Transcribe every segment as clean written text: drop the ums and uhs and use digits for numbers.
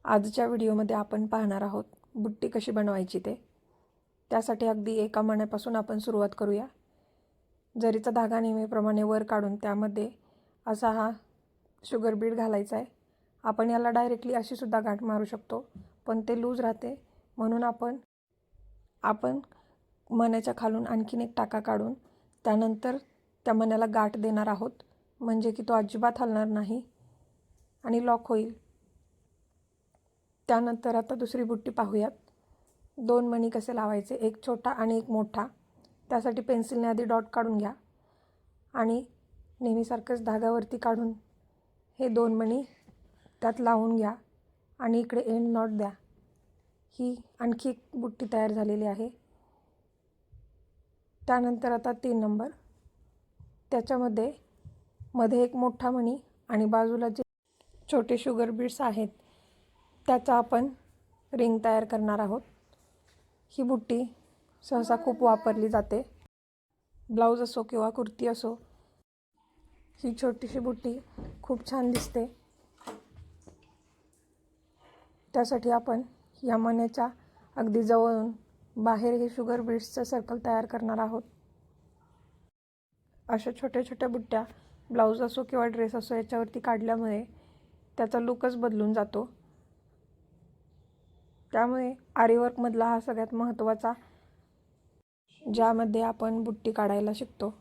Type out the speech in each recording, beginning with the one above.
आजच्या व्हिडिओमध्ये आपण पाहणार आहोत बुट्टी कशी बनवायची ते। त्यासाठी अगदी एका मण्यापासून आपण सुरुवात करूया। जरीचा धागा नेहमीप्रमाणे वर काढून त्यामध्ये असा हा शुगर बीड घालायचा आहे। आपण याला डायरेक्टली अशी सुद्धा गाठ मारू शकतो, पण ते लूज राहते, म्हणून आपण मण्याच्या खालून आणखीन एक टाका काढून त्यानंतर त्या मण्याला गाठ देणार आहोत, म्हणजे की तो अजिबात हलणार नाही आणि लॉक होईल। त्यानंतर आता दुसरी बुट्टी पाहूयात। दोन मणी कसे लावायचे, एक छोटा आणि एक मोठा। त्यासाठी पेन्सिलने आधी डॉट काढून घ्या आणि नेहमीसारखंच धाग्यावरती काढून हे दोन मणी त्यात लावून घ्या आणि इकडे एंड नॉट द्या। ही आणखी एक बुट्टी तयार झालेली आहे। त्यानंतर आता 3 नंबर, त्याच्यामध्ये मध्ये एक मोठा मणी आणि बाजूला जे छोटे शुगर बीड्स आहेत त्याचा आपण रिंग तयार करणार आहोत। ही बुट्टी सहसा खूप वापरली जाते, ब्लाउज असो किंवा कुर्ती असो। ही छोटीशी बुट्टी खूप छान दिसते। त्यासाठी आपण या मण्याच्या अगदी जवळून बाहेर हे शुगर बीड्सचं सर्कल तयार करणार आहोत। अशा छोट्या छोट्या बुट्ट्या ब्लाउज असो किंवा ड्रेस असो याच्यावरती काढल्यामुळे त्याचा लुकच बदलून जातो। त्यामुळे आरीवर्कमधला हा सगळ्यात महत्त्वाचा, ज्यामध्ये आपण बुट्टी काढायला शिकतो।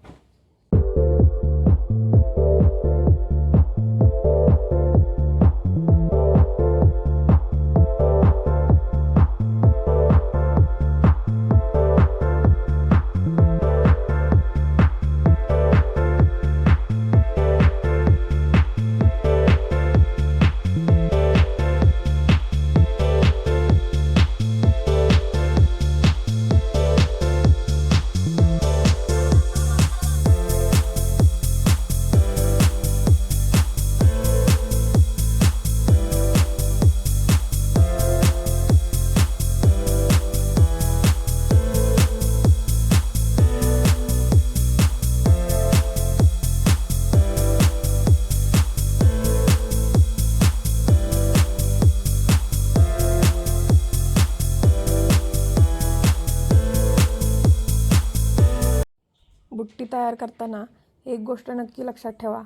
बुट्टी तयार करताना एक गोष्ट नक्की लक्षात ठेवा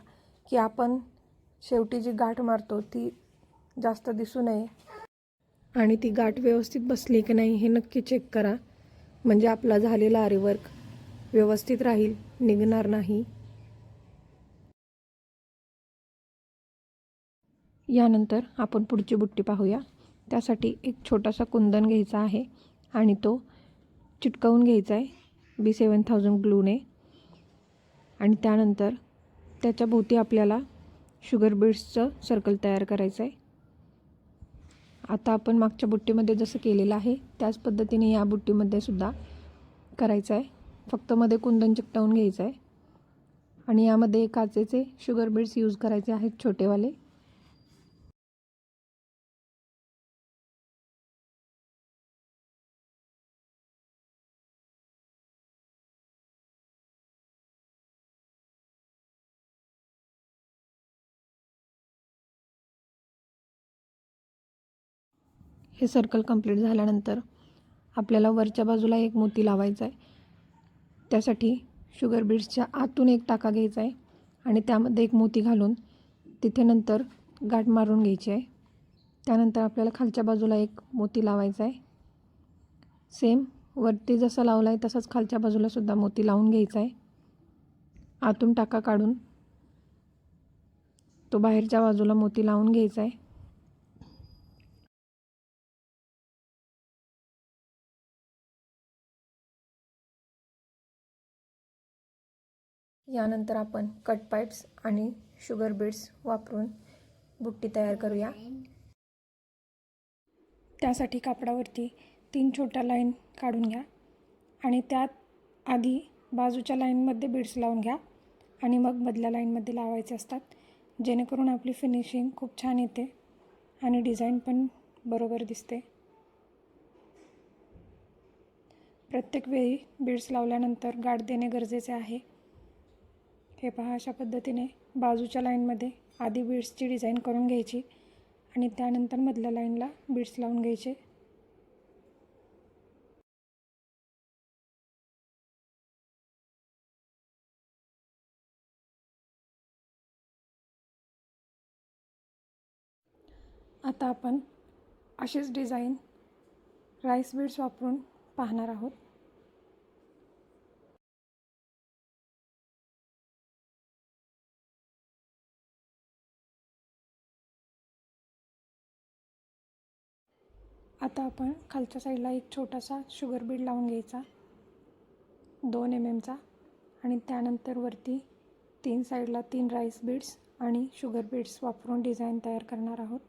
की आपण शेवटी जी गाठ मारतो ती जास्त दिसू नये आणि ती गाठ व्यवस्थित बसली की नाही हे नक्की चेक करा, म्हणजे आपला झालेला आरीवर्क व्यवस्थित राहील, निघणार नाही। यानंतर आपण पुढची बुट्टी पाहूया। त्यासाठी एक छोटासा कुंदन घ्यायचा आहे आणि तो चिटकवून घ्यायचा आहे B7000 ग्लूने आणि त्यानंतर त्याच्या भोवती आपल्याला शुगर बीड्सचं सर्कल तयार करायचं आहे। आता आपण मागच्या बुट्टीमध्ये जसं केलेलं आहे त्याच पद्धतीने या बुट्टीमध्ये सुद्धा करायचं आहे, फक्त मध्ये कुंदन चिकटवून घ्यायचं आहे आणि यामध्ये काचेचे शुगर बीड्स यूज करायचे आहेत, छोटेवाले। हे सर्कल कंप्लीट झाल्यानंतर आपल्याला वरच्या बाजूला एक मोती लावायचा आहे। त्यासाठी शुगर बीड्सच्या आतून एक टाका घ्यायचा आहे आणि त्यामध्ये एक मोती घालून तिथे नंतर गाठ मारून घ्यायची आहे। त्यानंतर आपल्याला खालच्या बाजूला एक मोती लावायचा आहे। सेम वरती जसा लावला आहे तसाच खालच्या बाजूला सुद्धा मोती लावून घ्यायचा आहे। आतून टाका काढून तो बाहेरच्या बाजूला मोती लावून घ्यायचा आहे। यानंतर आपण कट पाईप्स आणि शुगर बीड्स वापरून बुट्टी तयार करूया। त्यासाठी कापडावरती 3 छोट्या लाईन काढून घ्या आणि त्यात आधी बाजूच्या लाईनमध्ये बीड्स लावून घ्या आणि मग मधल्या लाईनमध्ये लावायचे असतात, जेणेकरून आपली फिनिशिंग खूप छान येते आणि डिझाईन पण बरोबर दिसते। प्रत्येक वेळी बीड्स लावल्यानंतर गाठ देणे गरजेचे आहे। हे पहा, अशा पद्धतीने बाजूच्या लाईनमध्ये आधी बीड्सची डिझाईन करून घ्यायची आणि त्यानंतर मधल्या लाईनला बीड्स लावून घ्यायचे. आता आपण अशीच डिझाईन राईस बीड्स वापरून पाहणार आहोत. आता आपण खालच्या साईडला एक छोटासा शुगर बीड लावून घ्यायचा 2 mm आणि त्यानंतर वरती 3 साईडला 3 राईस बीड्स आणि शुगर बीड्स वापरून डिझाईन तयार करणार आहोत.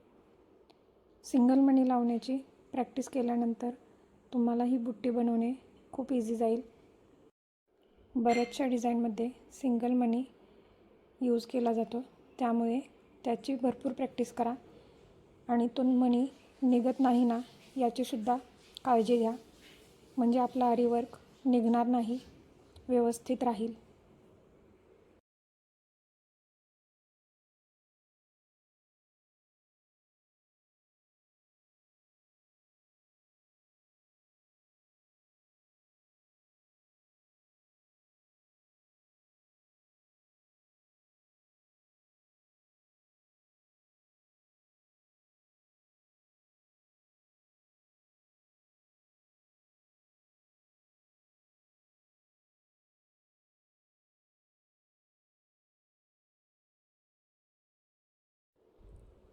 सिंगल मणी लावण्याची प्रॅक्टिस केल्यानंतर तुम्हाला ही बुट्टी बनवणे खूप इझी जाईल. बऱ्याचशा डिझाईनमध्ये सिंगल मणी यूज केला जातो, त्यामुळे त्याची भरपूर प्रॅक्टिस करा आणि तो मणी निघत नाही ना याचीसुद्धा काळजी घ्या, म्हणजे आपला आरी वर्क निघणार नाही, व्यवस्थित राहील.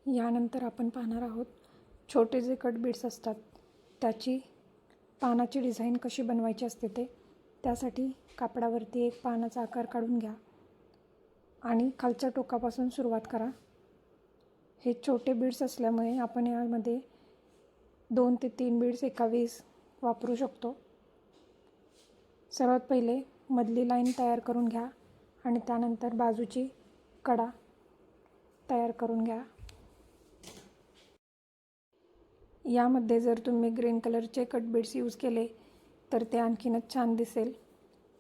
यानंतर आपण पाहणार आहोत छोटे जे कट बीड्स असतात त्याची पानाची डिझाईन कशी बनवायची असते ते. त्यासाठी कापडावरती एक पानाचा आकार काढून घ्या आणि खालच्या टोकापासून सुरुवात करा. हे छोटे बीड्स असल्यामुळे आपण यामध्ये 2 ते 3 बीड्स एका वेळेस वापरू शकतो. सर्वात पहिले मधली लाईन तयार करून घ्या आणि त्यानंतर बाजूची कडा तयार करून घ्या. यामध्ये जर तुम्ही ग्रीन कलरचे कट बीड्स यूज केले तर ते आणखीनच छान दिसेल.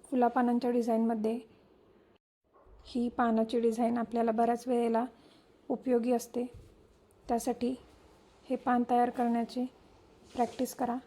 फुलापानांच्या डिझाईनमध्ये ही पानाची डिझाईन आपल्याला बऱ्याच वेळेला उपयोगी असते, त्यासाठी हे पान तयार करण्याची प्रॅक्टिस करा.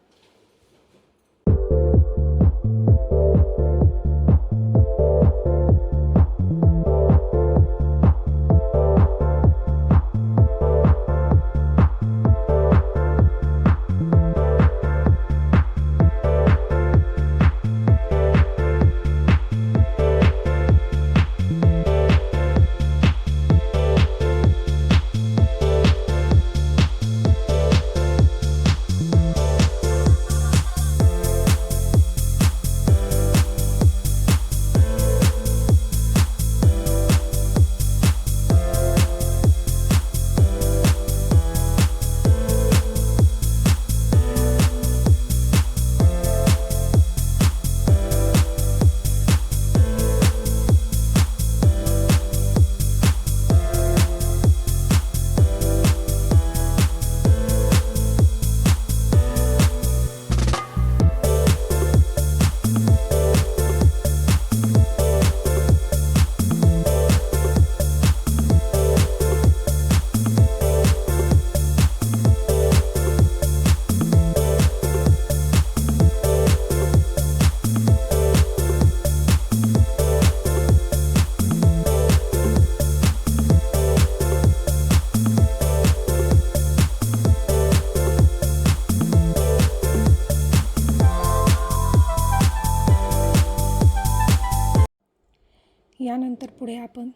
यानंतर पुढे आपण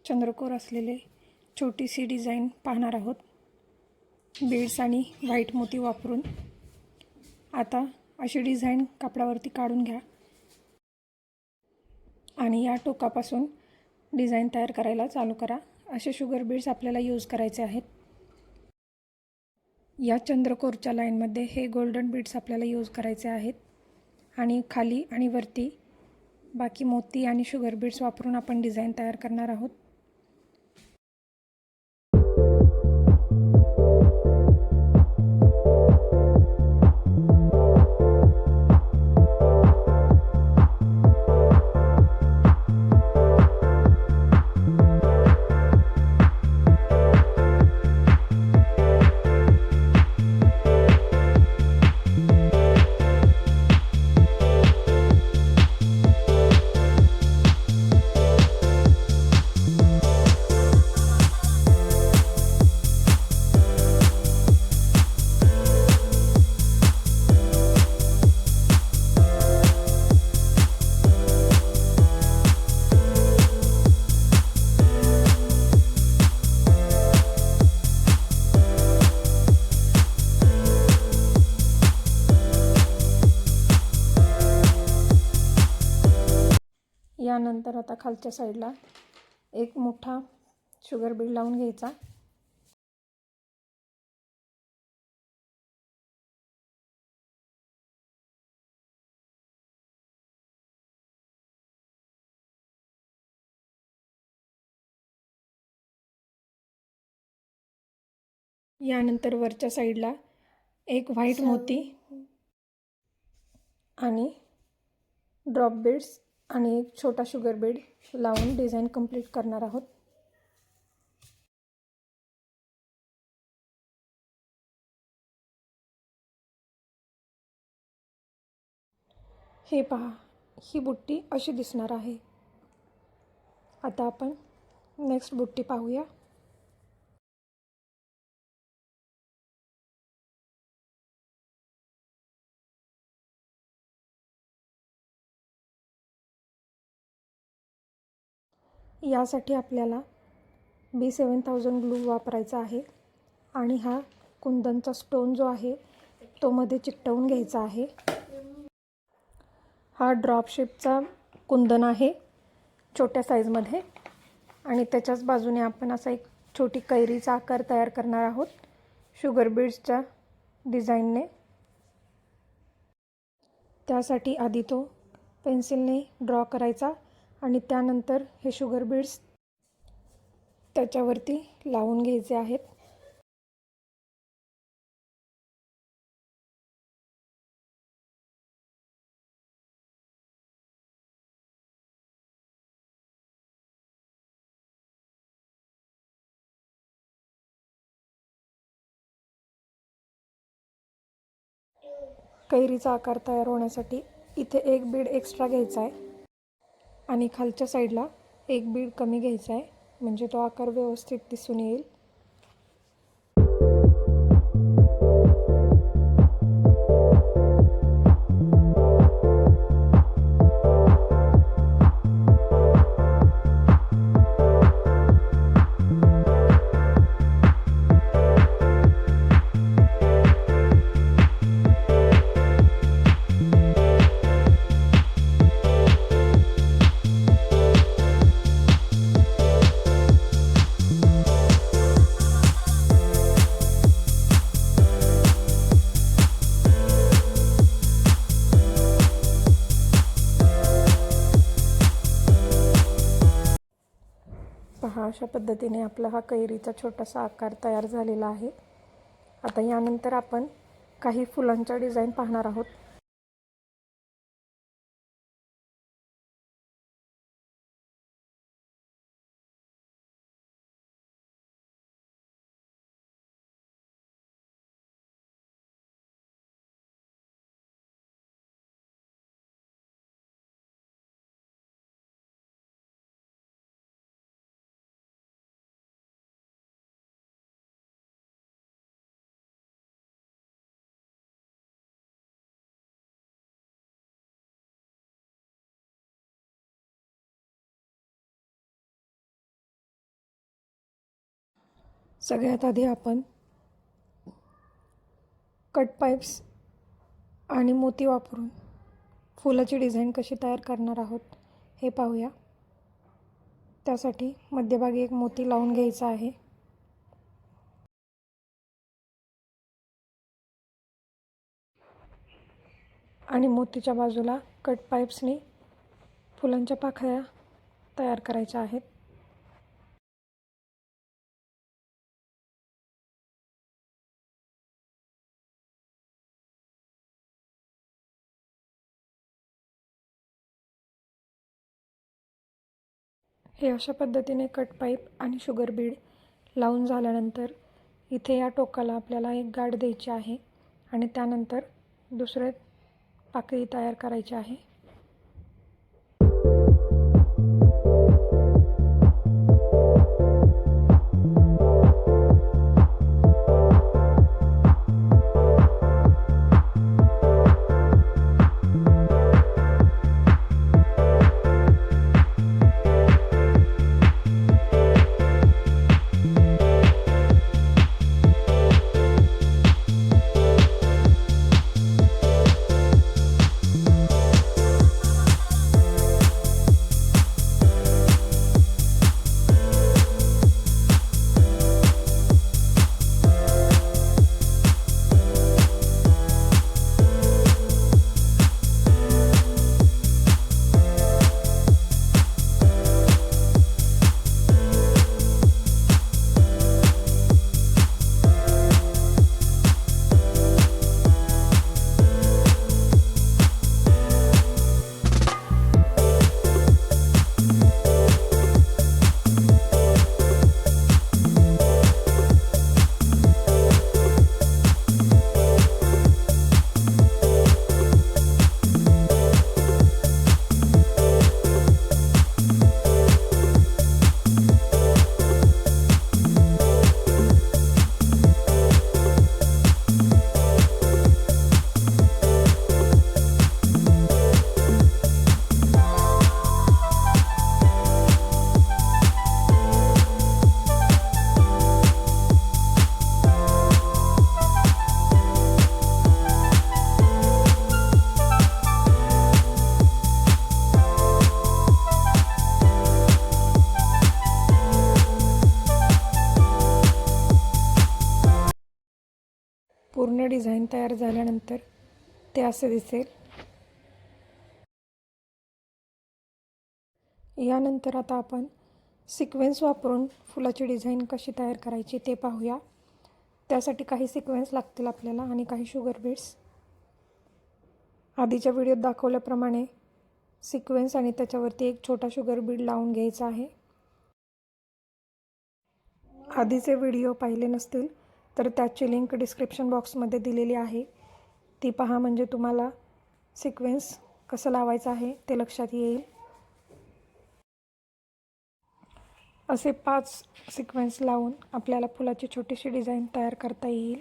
चंद्रकोर असलेले छोटीशी डिझाईन पाहणार आहोत बीड्स आणि व्हाईट मोती वापरून. आता अशी डिझाईन कापडावरती काढून घ्या आणि या टोकापासून डिझाईन तयार करायला चालू करा. असे शुगर बीड्स आपल्याला यूज करायचे आहेत. या चंद्रकोरच्या लाईनमध्ये हे गोल्डन बीड्स आपल्याला यूज करायचे आहेत आणि खाली आणि वरती बाकी मोती आणि शुगर बीड्स वापरून आपण डिझाईन तयार करणार आहोत. यानंतर आता खालच्या साईडला एक मोठा शुगर बीड लावून घ्यायचा. यानंतर वरच्या साईडला एक व्हाईट मोती आणि ड्रॉप बीड्स आणि एक छोटा शुगर बीड लावून डिझाईन कंप्लीट करणार आहोत. हे पहा, ही बुट्टी अशी दिसणार आहे. आता आपण नेक्स्ट बुट्टी पाहूया. यासाठी आपल्याला B7000 ग्लू वापरायचा आहे आणि हा कुंदनचा स्टोन जो आहे तो मध्ये चिकटवून घ्यायचा आहे. हा ड्रॉप शेपचा कुंदन आहे छोट्या साईजमध्ये आणि त्याच्याच बाजूने आपण असा एक छोटी कैरीचा आकार तयार करणार आहोत शुगर बीड्सच्या डिझाईनने. त्यासाठी आधी तो पेन्सिलने ड्रॉ करायचा आणि त्यानंतर हे शुगर बीड्स त्याच्यावरती लावून घ्यायचे आहेत. कैरीचा आकार तयार होण्यासाठी इथे एक बीड एक्स्ट्रा घ्यायचा आहे आणि खालच्या साईडला एक बीड कमी घ्यायचा आहे म्हणजे तो आकार व्यवस्थित दिसून येईल. पहा, अशा पद्धतीने आपला हा कैरीचा छोटासा आकार तयार झालेला आहे. आता यानंतर आपण काही फुलांच्या डिझाईन पाहणार आहोत. सगळ्यात आधी आपण कट पाईप्स आणि मोती वापरून फुलाची डिझाईन कशी तयार करणार आहोत हे पाहूया. त्यासाठी मध्यभागी एक मोती लावून घ्यायचा आहे. आणि मोतीच्या बाजूला कट पाईप्सनी फुलांच्या पाकळ्या तयार करायच्या आहेत. हे अशा पद्धतीने कट पाईप आणि शुगर बीड लावून झाल्यानंतर इथे या टोकाला आपल्याला एक गाठ द्यायची आहे आणि त्यानंतर दुसरे पाकळी तयार करायची आहे. डिझाईन तयार झाल्यानंतर ते असे दिसेल. यानंतर आता आपण सिक्वेन्स वापरून फुलाची डिझाईन कशी तयार करायची ते पाहूया. त्यासाठी काही सिक्वेन्स लागतील आपल्याला आणि काही शुगर बीड्स. आधीच्या व्हिडिओत दाखवल्याप्रमाणे सिक्वेन्स आणि त्याच्यावरती एक छोटा शुगर बीड लावून घ्यायचा आहे. आधीचे व्हिडिओ पाहिले नसतील तर त्याची लिंक डिस्क्रिप्शन बॉक्समध्ये दिलेली आहे, ती पहा, म्हणजे तुम्हाला सिक्वेन्स कसं लावायचं आहे ते लक्षात येईल. असे 5 सिक्वेन्स लावून आपल्याला फुलाची छोटीशी डिझाईन तयार करता येईल.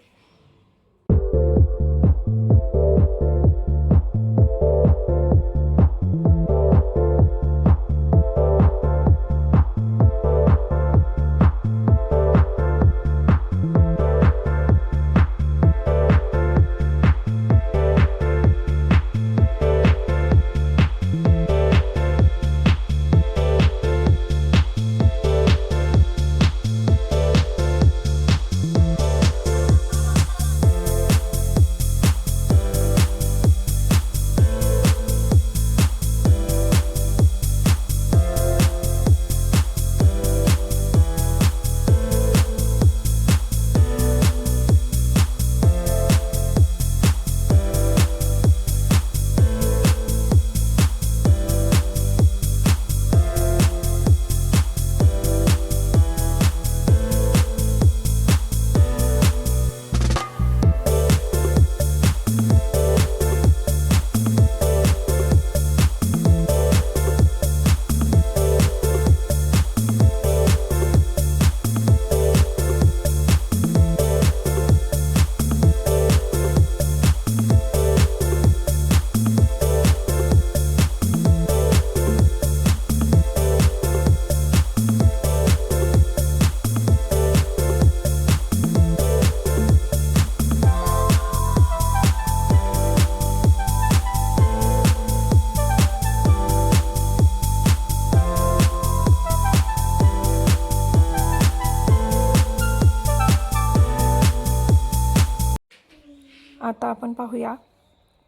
आता आपण पाहूया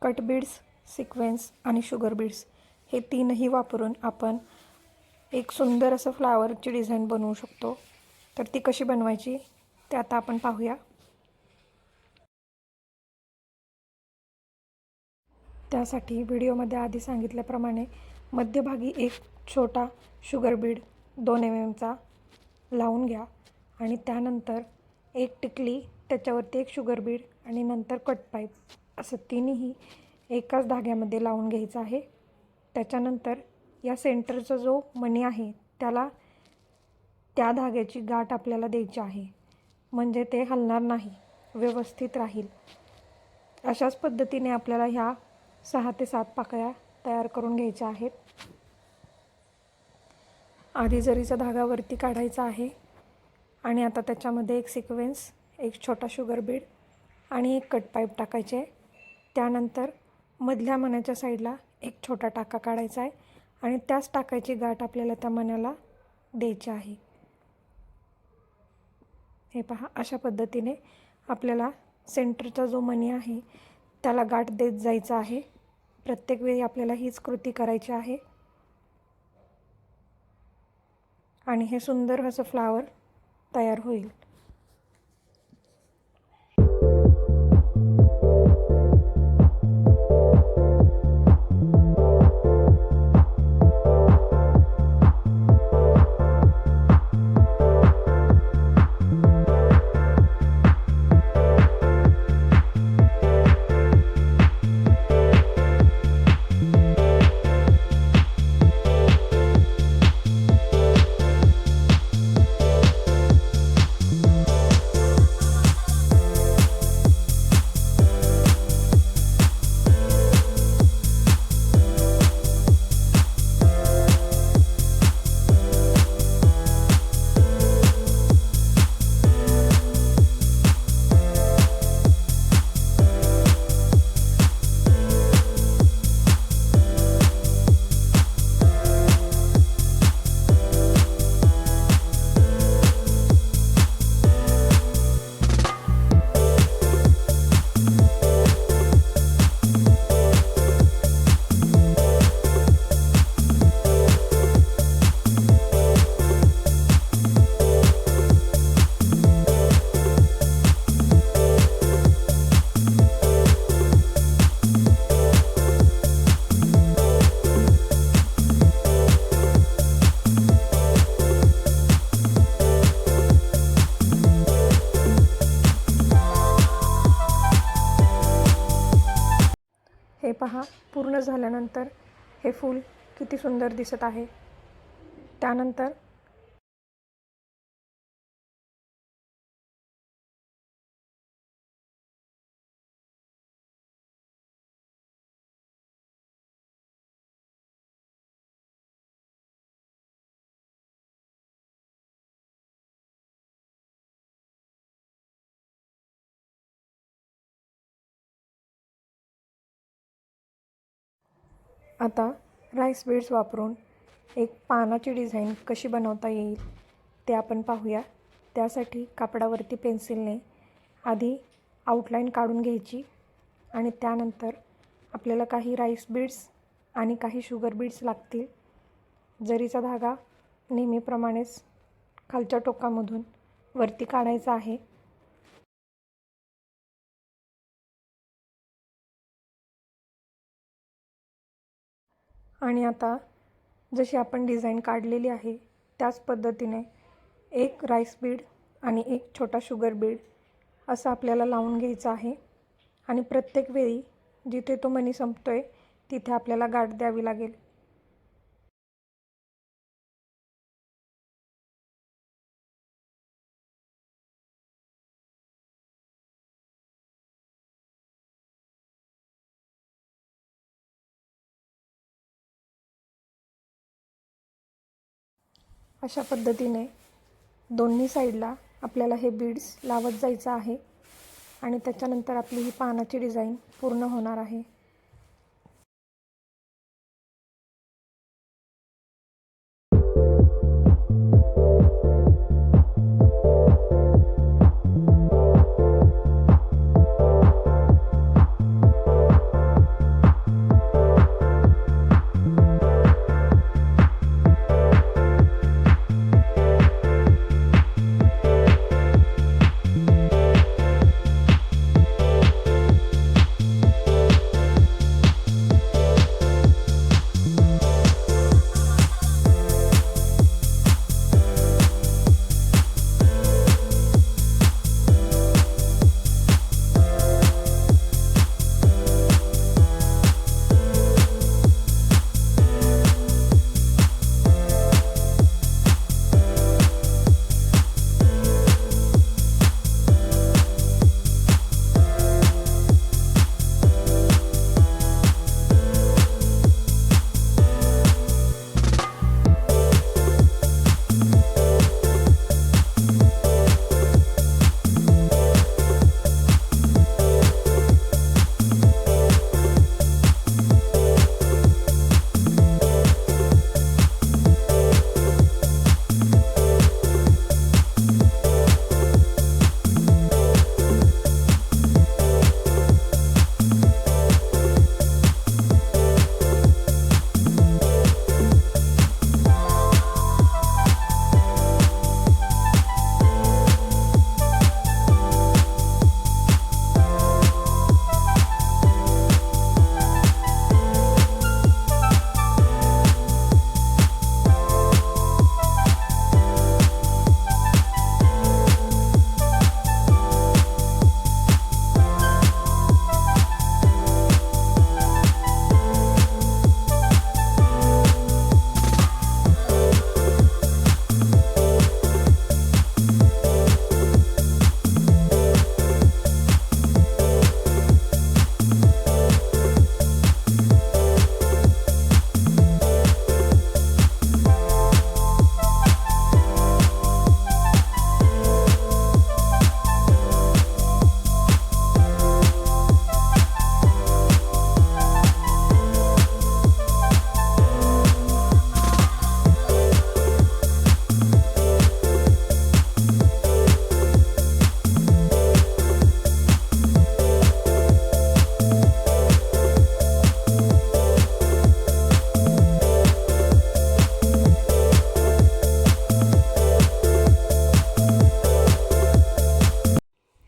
कट बीड्स, सिक्वेन्स आणि शुगर बीड्स हे तीनही वापरून आपण एक सुंदर असं फ्लावरची डिझाईन बनवू शकतो. तर ती कशी बनवायची ते आता आपण पाहूया. त्यासाठी व्हिडिओमध्ये आधी सांगितल्याप्रमाणे मध्यभागी एक छोटा शुगर बीड 2 mm लावून घ्या आणि त्यानंतर एक टिकली, त्याच्यावरती एक शुगर बीड आणि नंतर कट पाईप असं तिन्ही एकाच धाग्यामध्ये लावून घ्यायचं आहे. त्याच्यानंतर या सेंटरचा जो मणी आहे त्याला त्या धाग्याची गाठ आपल्याला द्यायची आहे, म्हणजे ते हलणार नाही, व्यवस्थित राहील. अशाच पद्धतीने आपल्याला ह्या 6 ते 7 पाकळ्या तयार करून घ्यायच्या आहेत. आधी जरीचा धागा वरती काढायचा आहे आणि आता त्याच्यामध्ये एक सिक्वेन्स, एक छोटा शुगर बीड आणि एक कट पाईप टाकायचे आहे. त्यानंतर मधल्या मण्याच्या साईडला एक छोटा टाका काढायचा आहे आणि त्याच टाकायची गाठ आपल्याला त्या मण्याला द्यायची आहे. हे पहा, अशा पद्धतीने आपल्याला सेंटरचा जो मणी आहे त्याला गाठ देत जायचं आहे. प्रत्येक वेळी आपल्याला हीच कृती करायची आहे आणि हे सुंदर असं फ्लावर तयार होईल. पूर्ण झाल्यानंतर हे फूल किती सुंदर दिसत आहे। त्यानंतर आता राईस बीड्स वापरून एक पानाची डिझाईन कशी बनवता येईल ते आपण पाहूया। त्यासाठी कापडावरती पेन्सिलने आधी आउटलाईन काढून घ्यायची आणि त्यानंतर आपल्याला काही राईस बीड्स आणि काही शुगर बीड्स लागतील। जरीचा धागा नेहमीप्रमाणेच खालच्या टोकामधून वरती काढायचा आहे। आणि आता जशी आपण डिझाईन काढलेली आहे त्याच पद्धतीने एक राईस बीड आणि एक छोटा शुगर बीड असं आपल्याला लावून घ्यायचं आहे। आणि प्रत्येक वेळी जिथे तो मणी संपतोय तिथे आपल्याला गाठ द्यावी लागेल। अशा पद्धतीने दोन्ही साईडला आपल्याला हे बीड्स लावत जायचं आहे आणि त्याच्यानंतर आपली ही पानाची डिझाईन पूर्ण होणार आहे।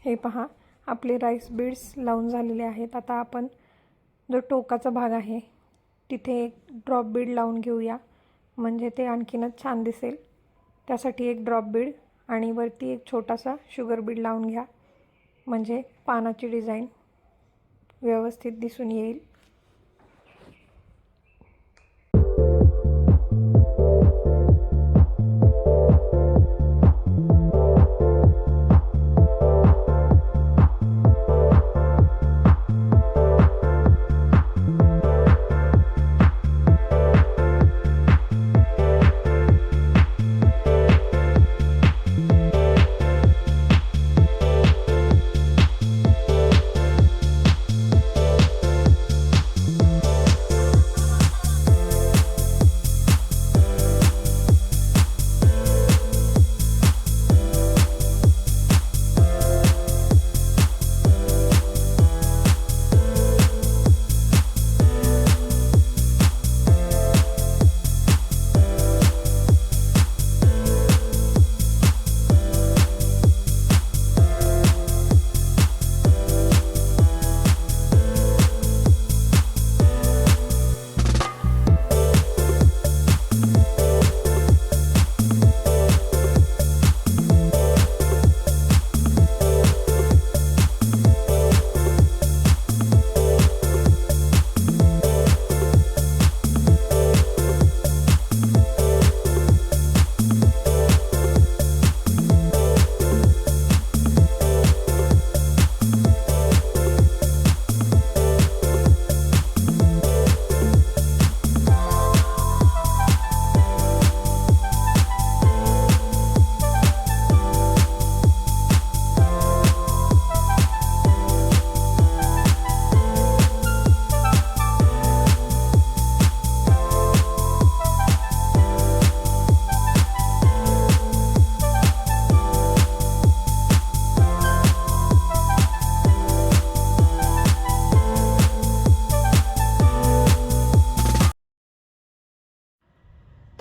हे पहा आपले राईस बीड्स लावून झालेले आहेत। आता आपण जो टोकाचा भाग आहे तिथे एक ड्रॉप बीड लावून घेऊया, म्हणजे ते आणखीनच छान दिसेल। त्यासाठी एक ड्रॉप बीड आणि वरती एक छोटासा शुगर बीड लावून घ्या, म्हणजे पानाची डिझाईन व्यवस्थित दिसून येईल।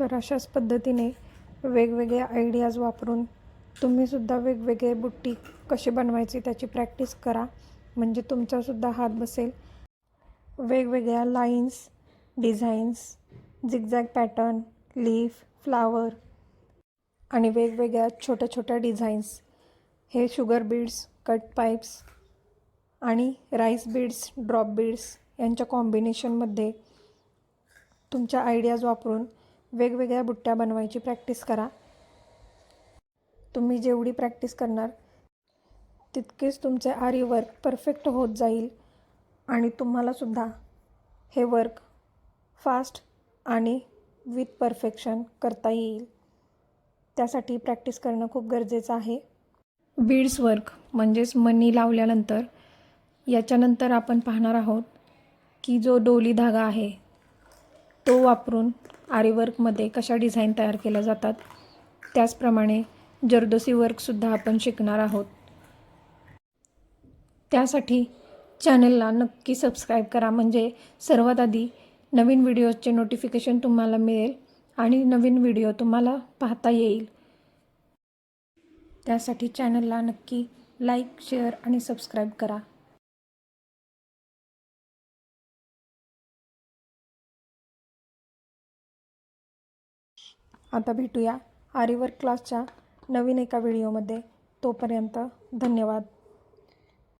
तर अशाच पद्धतीने वेगवेगळ्या आयडियाज वापरून तुम्हीसुद्धा वेगवेगळे बुट्टी कशी बनवायची त्याची प्रॅक्टिस करा, म्हणजे तुमचासुद्धा हात बसेल. वेगवेगळ्या lines, designs, zigzag pattern, leaf, flower आणि वेगवेगळ्या छोट्या छोट्या डिझाईन्स, हे शुगर बीड्स, कट पाईप्स आणि राईस बीड्स, ड्रॉप बीड्स यांच्या कॉम्बिनेशनमध्ये तुमच्या आयडियाज वापरून वेगवेगळ्या बुट्ट्या बनवायची प्रॅक्टिस करा. तुम्ही जेवढी प्रॅक्टिस करणार तितकेच तुमचे आरी वर्क परफेक्ट होत जाईल आणि तुम्हालासुद्धा हे वर्क फास्ट आणि विथ परफेक्शन करता येईल. त्यासाठी प्रॅक्टिस करणं खूप गरजेचं आहे. बीड्स वर्क म्हणजेच मणी लावल्यानंतर याच्यानंतर आपण पाहणार आहोत की जो डोली धागा आहे तो वापरून आरीवर्कमध्ये कशा डिझाईन तयार केल्या जातात. त्याचप्रमाणे जरदोसी वर्कसुद्धा आपण शिकणार आहोत. त्यासाठी चॅनलला नक्की सबस्क्राईब करा, म्हणजे सर्वात आधी नवीन व्हिडिओजचे नोटिफिकेशन तुम्हाला मिळेल आणि नवीन व्हिडिओ तुम्हाला पाहता येईल. त्यासाठी चॅनलला नक्की लाईक, शेअर आणि सबस्क्राईब करा. आता भेटूया आरीवर्क क्लासच्या नवीन एका व्हिडिओमध्ये. तोपर्यंत धन्यवाद.